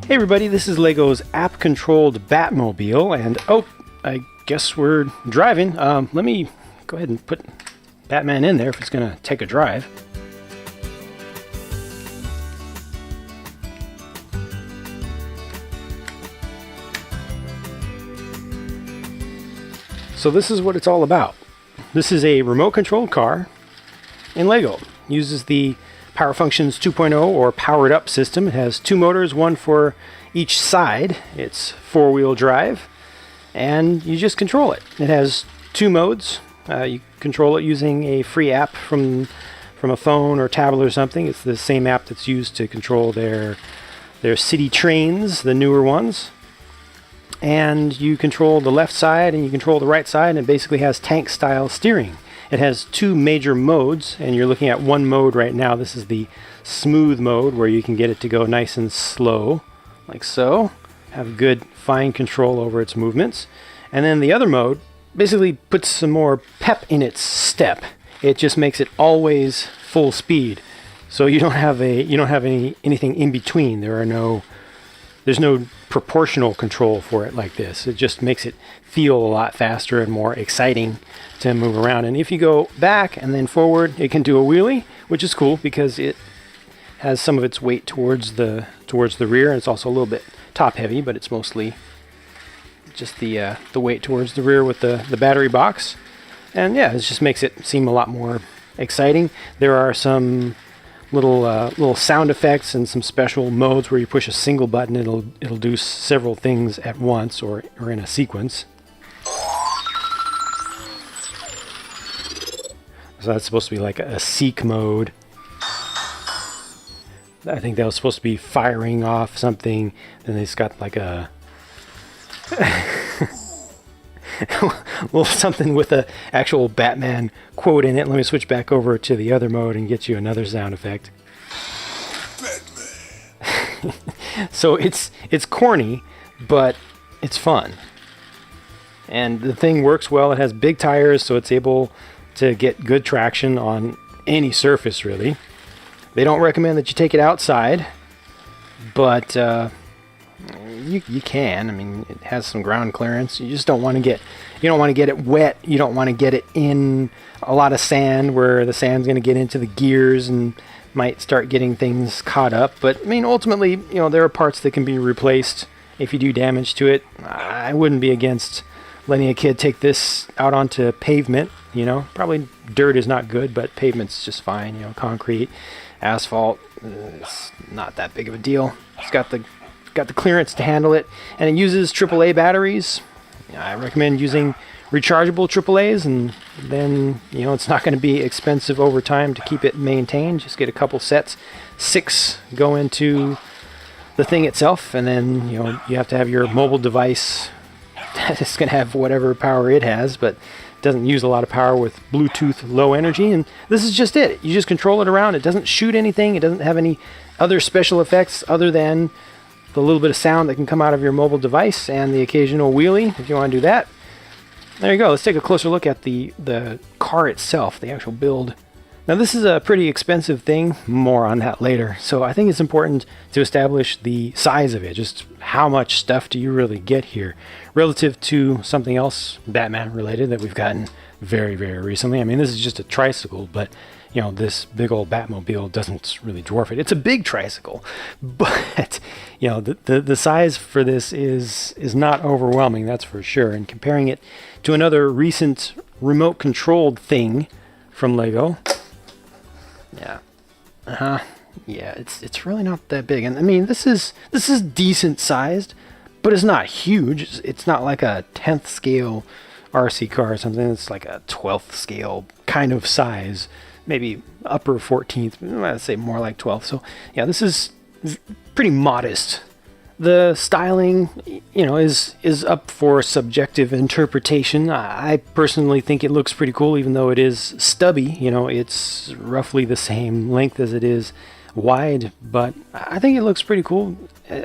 Hey everybody, this is Lego's App-Controlled Batmobile, and I guess we're driving. Let me go ahead and put Batman in there if it's gonna take a drive. So this is what it's all about. This is a remote-controlled car in Lego. Uses the Power Functions 2.0 or powered up system. It has two motors, one for each side. It's four-wheel drive, and you just control it. It has two modes. You control it using a free app from a phone or tablet or something. It's the same app that's used to control their city trains, the newer ones. And you control the left side and you control the right side, and it basically has tank-style steering. It has two major modes, and you're looking at one mode right now. This is the smooth mode, where you can get it to go nice and slow, like so. Have good, fine control over its movements. And then the other mode basically puts some more pep in its step. It just makes it always full speed. So you don't have anything in between. There's no proportional control for it like this. It just makes it feel a lot faster and more exciting to move around. And if you go back and then forward, it can do a wheelie, which is cool because it has some of its weight towards the rear, and it's also a little bit top heavy, but it's mostly just the weight towards the rear with the battery box. And yeah, it just makes it seem a lot more exciting. There are some little sound effects and some special modes where you push a single button, it'll do several things at once or in a sequence. So that's supposed to be like a seek mode. I think that was supposed to be firing off something. Then it's got like a well, something with a actual Batman quote in it. Let me switch back over to the other mode and get you another sound effect. Batman. So it's corny, but it's fun. And the thing works well. It has big tires, so it's able to get good traction on any surface, really. They don't recommend that you take it outside, but you can. I mean, it has some ground clearance. You just don't want to get it wet. You don't want to get it in a lot of sand where the sand's going to get into the gears and might start getting things caught up. But I mean, ultimately, there are parts that can be replaced if you do damage to it. I wouldn't be against letting a kid take this out onto pavement. Probably dirt is not good, but pavement's just fine. Concrete, asphalt, it's not that big of a deal. It's got the clearance to handle it, and it uses AAA batteries. I recommend using rechargeable AAAs, and then it's not going to be expensive over time to keep it maintained. Just get a couple sets. 6 go into the thing itself, and then you have to have your mobile device that's going to have whatever power it has, but doesn't use a lot of power with Bluetooth low energy. And this is just it. You just control it around. It doesn't shoot anything. It doesn't have any other special effects other than the little bit of sound that can come out of your mobile device and the occasional wheelie if you want to do that. There you go. Let's take a closer look at the car itself, the actual build. Now this is a pretty expensive thing. More on that later. So I think it's important to establish the size of it. Just how much stuff do you really get here relative to something else Batman related that we've gotten very, very recently. I mean, this is just a tricycle, but this big old Batmobile doesn't really dwarf it. It's a big tricycle, but the size for this is not overwhelming, that's for sure. And comparing it to another recent remote controlled thing from Lego, it's really not that big. And I mean, this is decent sized, but it's not huge. It's not like a 10th scale RC car or something. It's like a 12th scale kind of size. Maybe upper 14th, I'd say more like 12th. So yeah, this is pretty modest. The styling, is up for subjective interpretation. I personally think it looks pretty cool, even though it is stubby. It's roughly the same length as it is wide, but I think it looks pretty cool.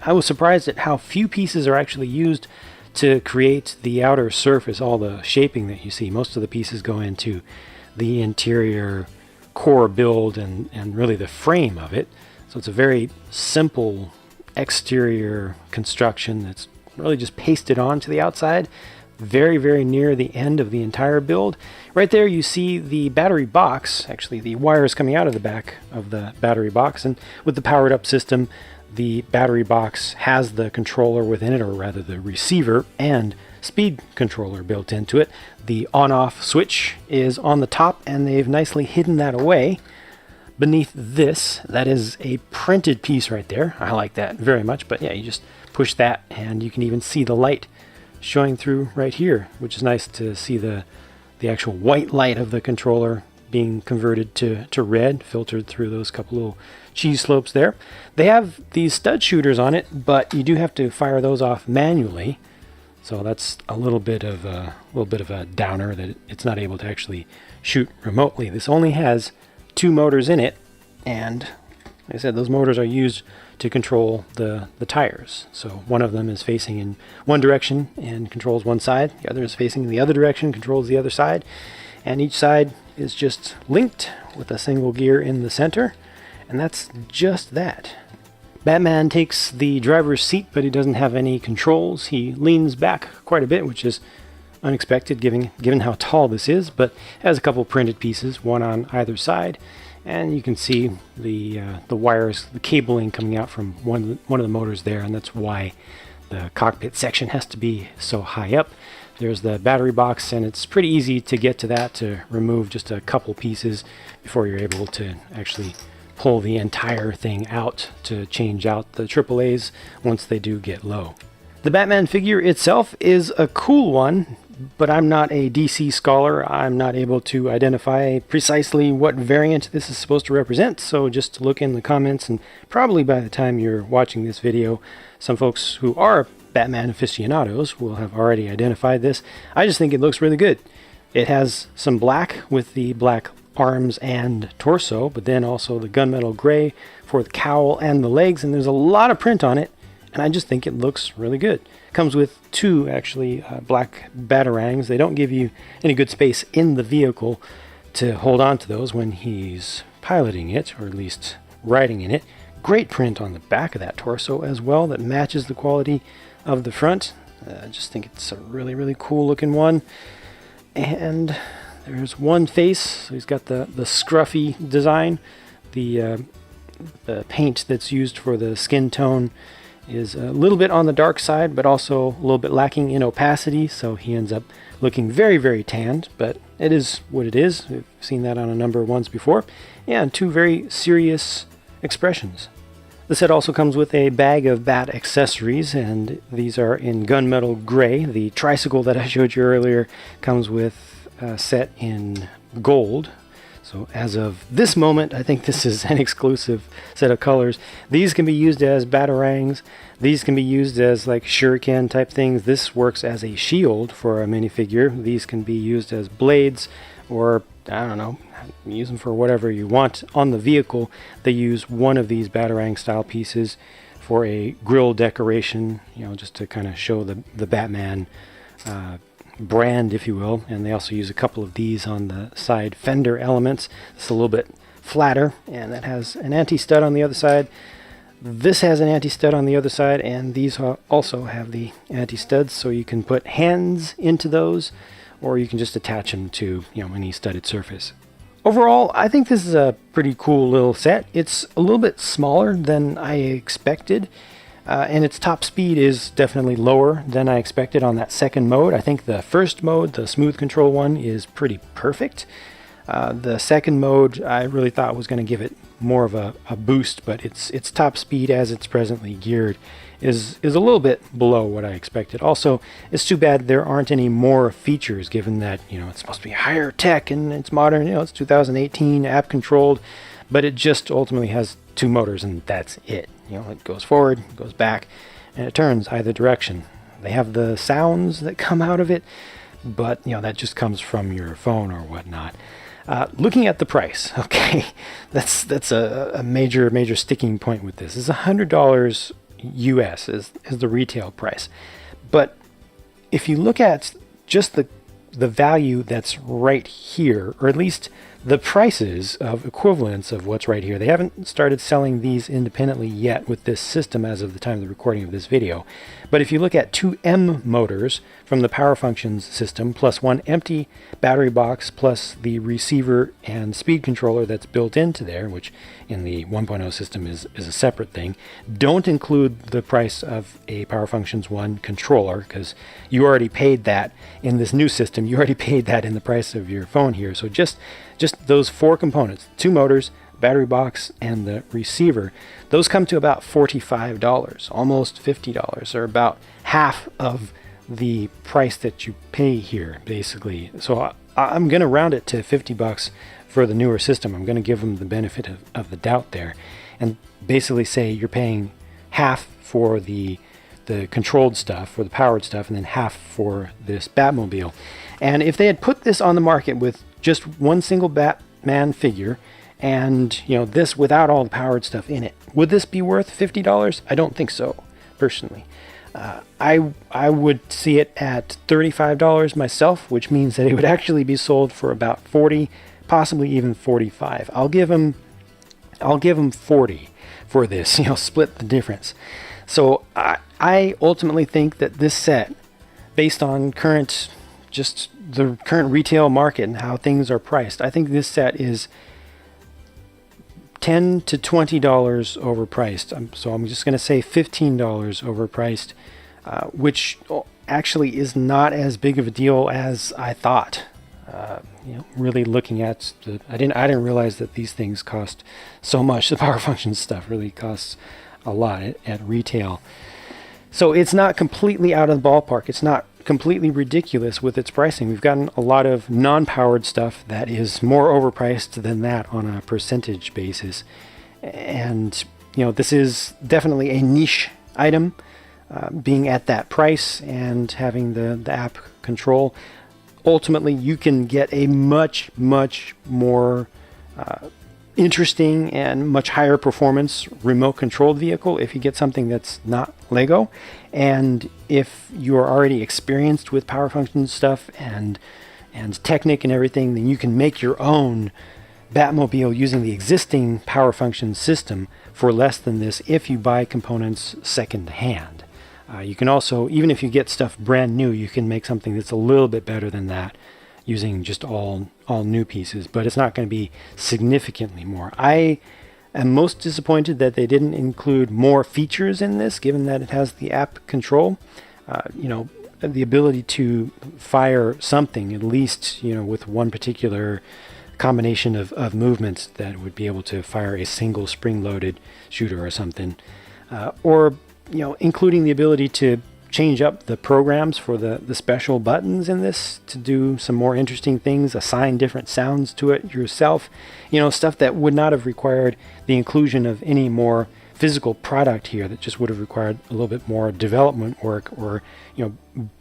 I was surprised at how few pieces are actually used to create the outer surface, all the shaping that you see. Most of the pieces go into the interior core build and really the frame of it. So it's a very simple exterior construction that's really just pasted onto the outside, very, very near the end of the entire build. Right there you see the battery box, actually the wires coming out of the back of the battery box, and with the powered up system, the battery box has the controller within it, or rather the receiver and speed controller built into it. The on-off switch is on the top, and they've nicely hidden that away beneath this. That is a printed piece right there. I like that very much, but yeah, you just push that and you can even see the light showing through right here, which is nice to see the actual white light of the controller being converted to red, filtered through those couple little cheese slopes there. They have these stud shooters on it, but you do have to fire those off manually. So that's a little bit of a downer, that it's not able to actually shoot remotely. This only has 2 motors in it, and like I said, those motors are used to control the tires. So one of them is facing in one direction and controls one side. The other is facing the other direction, controls the other side. And each side is just linked with a single gear in the center. And that's just that. Batman takes the driver's seat, but he doesn't have any controls. He leans back quite a bit, which is unexpected given how tall this is, but has a couple printed pieces, one on either side. And you can see the wires, the cabling coming out from one of the motors there, and that's why the cockpit section has to be so high up. There's the battery box, and it's pretty easy to get to that, to remove just a couple pieces before you're able to actually pull the entire thing out to change out the AAAs once they do get low. The Batman figure itself is a cool one, but I'm not a DC scholar. I'm not able to identify precisely what variant this is supposed to represent, so just look in the comments, and probably by the time you're watching this video, some folks who are Batman aficionados will have already identified this. I just think it looks really good. It has some black with the black arms and torso, but then also the gunmetal gray for the cowl and the legs, and there's a lot of print on it, and I just think it looks really good. Comes with 2 actually black batarangs. They don't give you any good space in the vehicle to hold on to those when he's piloting it, or at least riding in it. Great print on the back of that torso as well that matches the quality of the front. I just think it's a really, really cool looking one. And there's one face, so he's got the scruffy design. The paint that's used for the skin tone is a little bit on the dark side, but also a little bit lacking in opacity, so he ends up looking very, very tanned, but it is what it is. We've seen that on a number of ones before. Yeah, and 2 very serious expressions. The set also comes with a bag of bat accessories, and these are in gunmetal gray. The tricycle that I showed you earlier comes with a set in gold. So as of this moment, I think this is an exclusive set of colors. These can be used as batarangs. These can be used as like shuriken type things. This works as a shield for a minifigure. These can be used as blades, or I don't know, use them for whatever you want. On the vehicle, they use one of these batarang style pieces for a grille decoration, just to kind of show the Batman brand, if you will. And they also use a couple of these on the side fender elements. It's a little bit flatter, and that has an anti-stud on the other side. This has an anti-stud on the other side, and these also have the anti-studs, so you can put hands into those, or you can just attach them to any studded surface. Overall, I think this is a pretty cool little set. It's a little bit smaller than I expected. And its top speed is definitely lower than I expected on that second mode. I think the first mode, the smooth control one, is pretty perfect. The second mode, I really thought was going to give it more of a boost, but its top speed as it's presently geared is a little bit below what I expected. Also, it's too bad there aren't any more features, given that it's supposed to be higher tech and it's modern. It's 2018, app-controlled, but it just ultimately has 2 motors, and that's it. It goes forward, goes back, and it turns either direction. They have the sounds that come out of it, but that just comes from your phone or whatnot. Looking at the price, okay, that's a major sticking point with this. It's $100 US is the retail price, but if you look at just the value that's right here, or at least the prices of equivalents of what's right here. They haven't started selling these independently yet with this system as of the time of the recording of this video. But if you look at 2 M motors from the Power Functions system, plus 1 empty battery box, plus the receiver and speed controller that's built into there, which in the 1.0 system is a separate thing, don't include the price of a Power Functions 1 controller, because you already paid that in this new system. You already paid that in the price of your phone here. So just those 4 components, 2 motors, battery box, and the receiver, those come to about $45, almost $50, or about half of the price that you pay here, basically. So I'm going to round it to $50 for the newer system. I'm going to give them the benefit of the doubt there, and basically say you're paying half for the controlled stuff, or the powered stuff, and then half for this Batmobile. And if they had put this on the market with just one single Batman figure, and this without all the powered stuff in it, would this be worth $50? I don't think so, personally. I would see it at $35 myself, which means that it would actually be sold for about $40, possibly even $45. I'll give them $40 for this, split the difference. So I ultimately think that this set, based on just the current retail market and how things are priced, I think this set is $10 to $20 overpriced. So I'm just going to say $15 overpriced, which actually is not as big of a deal as I thought. Really looking at I didn't realize that these things cost so much. The Power Functions stuff really costs a lot at retail. So it's not completely out of the ballpark. It's not completely ridiculous with its pricing. We've gotten a lot of non-powered stuff that is more overpriced than that on a percentage basis. And this is definitely a niche item, being at that price and having the app control. Ultimately, you can get a much more interesting and much higher performance remote controlled vehicle if you get something that's not Lego. And if you are already experienced with Power Functions stuff and Technic and everything, then you can make your own Batmobile using the existing Power Functions system for less than this if you buy components second hand. You can also, even if you get stuff brand new, you can make something that's a little bit better than that using just all new pieces, but it's not going to be significantly more. I am most disappointed that they didn't include more features in this, given that it has the app control. The ability to fire something, at least, with one particular combination of movements that would be able to fire a single spring-loaded shooter or something. Or including the ability to change up the programs for the special buttons in this to do some more interesting things, assign different sounds to it yourself, stuff that would not have required the inclusion of any more physical product here, that just would have required a little bit more development work, or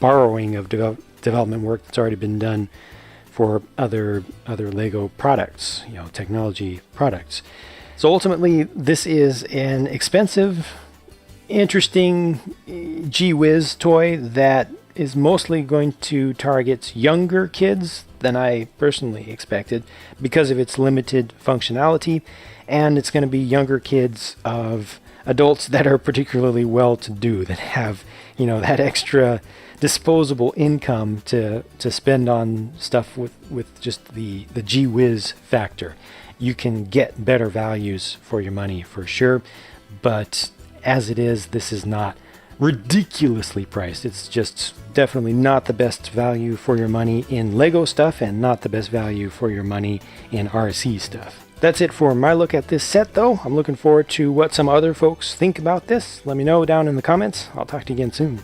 borrowing of development work that's already been done for other Lego products, technology products. So ultimately, this is an expensive, interesting gee whiz toy that is mostly going to target younger kids than I personally expected because of its limited functionality, and it's going to be younger kids of adults that are particularly well-to-do, that have that extra disposable income to spend on stuff with just the gee whiz factor. You can get better values for your money for sure, but as it is, this is not ridiculously priced. It's just definitely not the best value for your money in Lego stuff, and not the best value for your money in RC stuff. That's it for my look at this set, though. I'm looking forward to what some other folks think about this. Let me know down in the comments. I'll talk to you again soon.